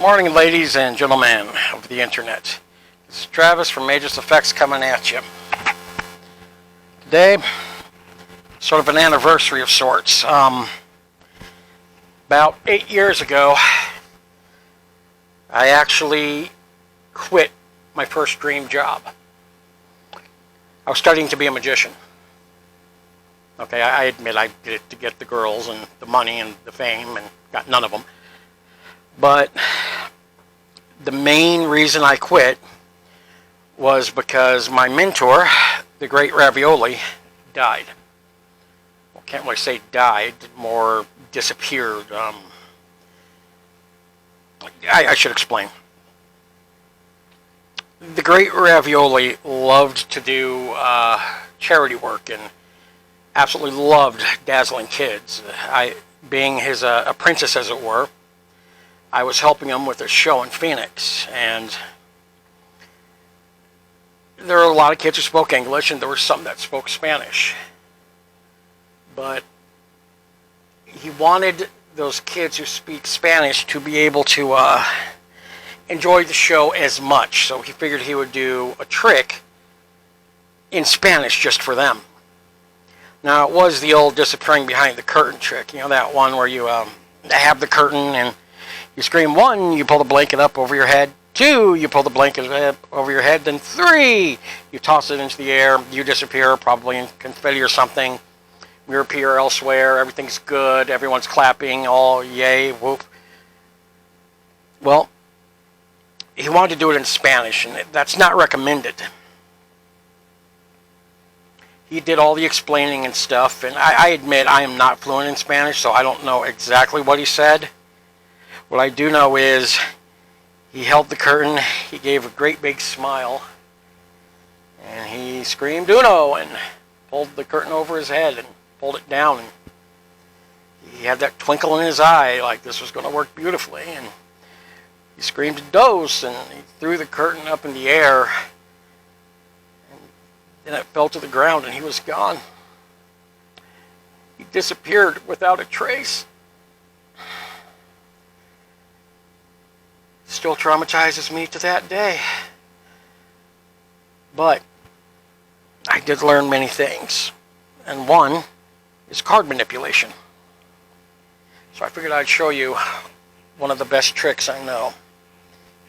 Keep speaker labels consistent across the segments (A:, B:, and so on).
A: Morning, ladies and gentlemen of the internet. This is Travis from Majors Effects coming at you. Today, sort of an anniversary of sorts. About 8 years ago, I actually quit my first dream job. I was studying to be a magician. Okay, I admit I did it to get the girls and the money and the fame, and got none of them. But the main reason I quit was because my mentor, the great Ravioli, died. Well, can't really say died, more disappeared. I should explain. The great Ravioli loved to do charity work and absolutely loved dazzling kids. Being his apprentice, as it were, I was helping him with a show in Phoenix, and there were a lot of kids who spoke English, and there were some that spoke Spanish. But he wanted those kids who speak Spanish to be able to enjoy the show as much, so he figured he would do a trick in Spanish just for them. Now, it was the old disappearing behind the curtain trick, you know, that one where you have the curtain and you scream 1, you pull the blanket up over your head. 2, you pull the blanket up over your head. Then 3, you toss it into the air. You disappear, probably in confetti or something. We appear elsewhere. Everything's good. Everyone's clapping. All yay, whoop. Well, he wanted to do it in Spanish, and that's not recommended. He did all the explaining and stuff, and I admit I am not fluent in Spanish, so I don't know exactly what he said. What I do know is he held the curtain, he gave a great big smile, and he screamed "Uno" and pulled the curtain over his head and pulled it down. And he had that twinkle in his eye like this was going to work beautifully. And he screamed "Dos" and he threw the curtain up in the air. And then it fell to the ground and he was gone. He disappeared without a trace. Still traumatizes me to that day. But I did learn many things, and one is card manipulation. So I figured I'd show you one of the best tricks I know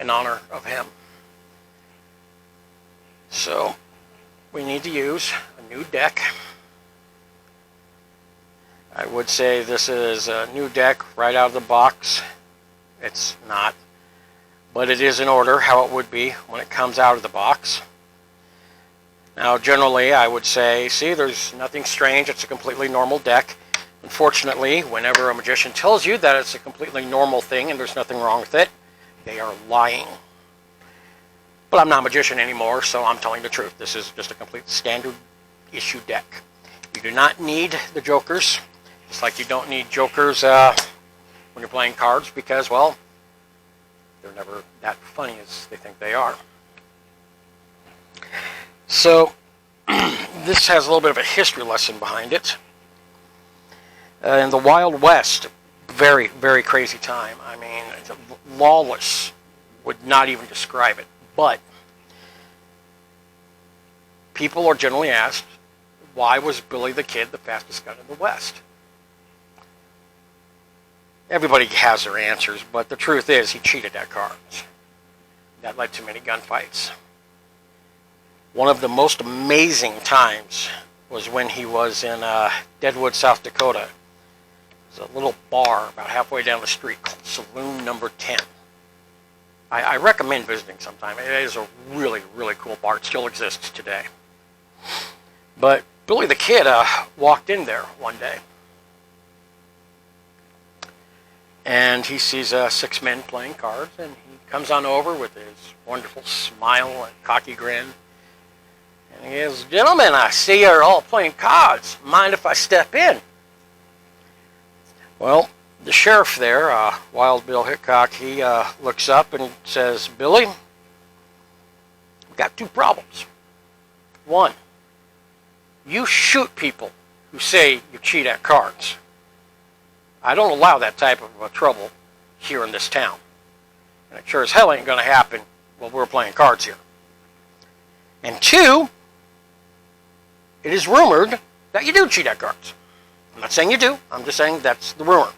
A: in honor of him. So we need to use a new deck. I would say this is a new deck right out of the box. It's not. But it is in order how it would be when it comes out of the box. Now, generally, I would say, see, there's nothing strange. It's a completely normal deck. Unfortunately, whenever a magician tells you that it's a completely normal thing and there's nothing wrong with it, they are lying. But I'm not a magician anymore, so I'm telling the truth. This is just a complete standard issue deck. You do not need the jokers, just like you don't need jokers when you're playing cards, because, well, they're never that funny as they think they are. So, this has a little bit of a history lesson behind it. In the Wild West, very, very crazy time. I mean, lawless would not even describe it. But people are generally asked, why was Billy the Kid the fastest gun in the West? Everybody has their answers, but the truth is he cheated at cards. That led to many gunfights. One of the most amazing times was when he was in Deadwood, South Dakota. There's a little bar about halfway down the street called Saloon Number 10. I recommend visiting sometime. It is a really, really cool bar. It still exists today. But Billy the Kid walked in there one day. And he sees 6 men playing cards, and he comes on over with his wonderful smile and cocky grin. And he goes, "Gentlemen, I see you're all playing cards. Mind if I step in?" Well, the sheriff there, Wild Bill Hickok, he looks up and says, "Billy, we've got 2 problems. 1, you shoot people who say you cheat at cards. I don't allow that type of trouble here in this town. And it sure as hell ain't going to happen while we're playing cards here. And 2, it is rumored that you do cheat at cards. I'm not saying you do. I'm just saying that's the rumor.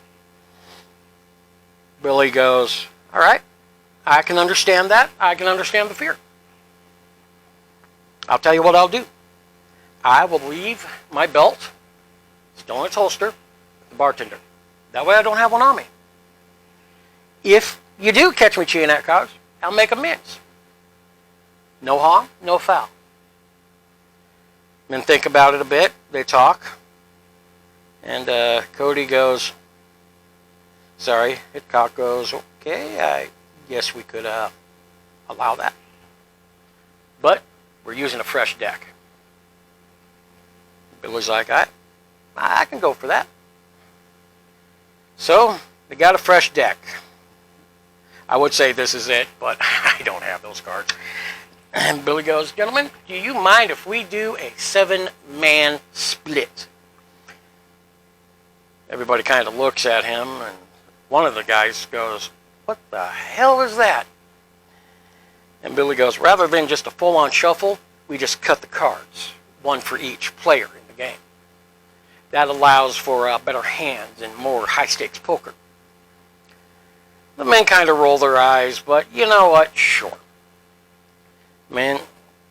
A: Billy goes, all right, I can understand that. I can understand the fear. I'll tell you what I'll do. I will leave my belt still in its holster with the bartender. That way I don't have one on me. If you do catch me cheating at cards, I'll make amends. No harm, no foul. Men think about it a bit. They talk. And Cody goes, sorry. Hitchcock goes, okay, I guess we could allow that. But we're using a fresh deck. Billy's like, I can go for that. So they got a fresh deck. I would say this is it, but I don't have those cards. And Billy goes, gentlemen, do you mind if we do a 7-man split? Everybody kind of looks at him, and one of the guys goes, what the hell is that? And Billy goes, rather than just a full-on shuffle, we just cut the cards, one for each player in the game. That allows for better hands and more high-stakes poker. The men kind of roll their eyes, but you know what? Sure. Men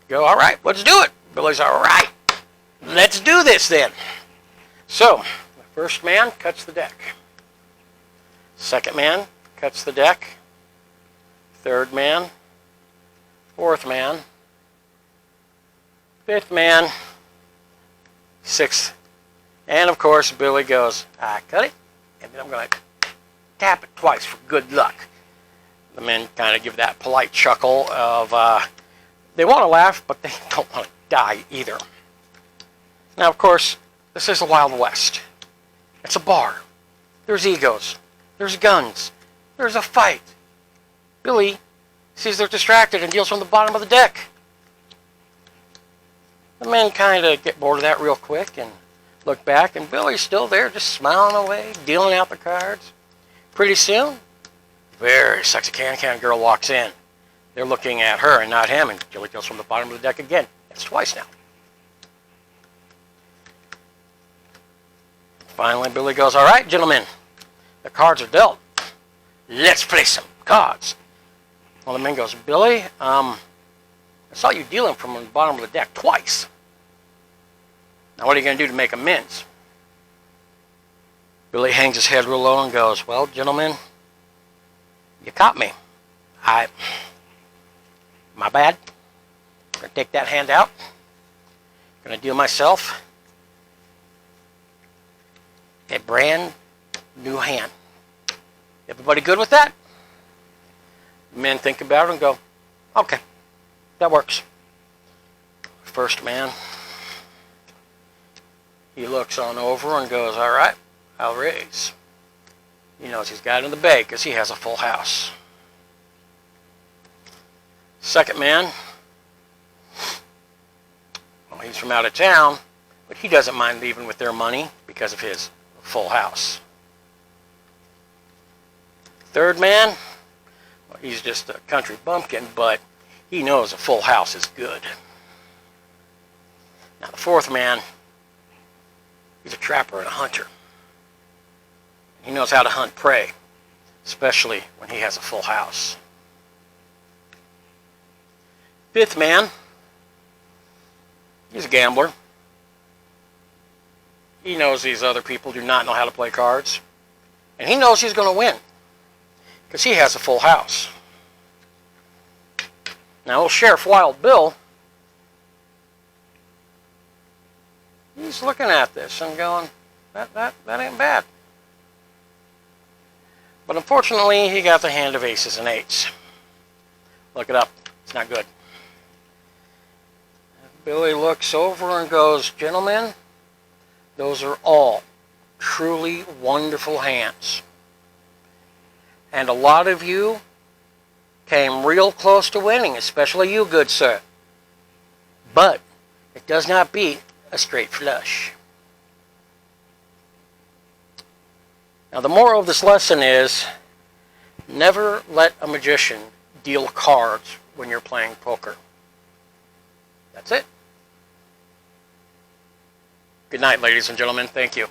A: go, all right, let's do it. Billy's all right. Let's do this then. So, the first man cuts the deck. Second man cuts the deck. Third man. Fourth man. Fifth man. Sixth. And of course, Billy goes, I cut it, and then I'm going to tap it twice for good luck. The men kind of give that polite chuckle of, they want to laugh, but they don't want to die either. Now, of course, this is the Wild West. It's a bar. There's egos. There's guns. There's a fight. Billy sees they're distracted and deals from the bottom of the deck. The men kind of get bored of that real quick and look back, and Billy's still there just smiling away, dealing out the cards. Pretty soon, very sexy can-can girl walks in. They're looking at her and not him, and Billy goes from the bottom of the deck again. It's twice now. Finally, Billy goes, all right, gentlemen, the cards are dealt. Let's play some cards. Well, the man goes, Billy, I saw you dealing from the bottom of the deck twice. Now, what are you going to do to make amends? Billy hangs his head real low and goes, well, gentlemen, you caught me. My bad. I'm going to take that hand out. I'm going to deal myself a brand new hand. Everybody good with that? Men think about it and go, okay, that works. First man, he looks on over and goes, all right, I'll raise. He knows he's got it in the bag because he has a full house. Second man, well, he's from out of town, but he doesn't mind leaving with their money because of his full house. Third man, well, he's just a country bumpkin, but he knows a full house is good. Now the fourth man, he's a trapper and a hunter. He knows how to hunt prey, especially when he has a full house. Fifth man, he's a gambler. He knows these other people do not know how to play cards. And he knows he's going to win because he has a full house. Now, old Sheriff Wild Bill, he's looking at this and going, that ain't bad. But unfortunately, he got the hand of aces and eights. Look it up. It's not good. Billy looks over and goes, gentlemen, those are all truly wonderful hands. And a lot of you came real close to winning, especially you, good sir. But it does not beat a straight flush. Now, the moral of this lesson is Never let a magician deal cards when you're playing poker. That's it. Good night, ladies and gentlemen. Thank you.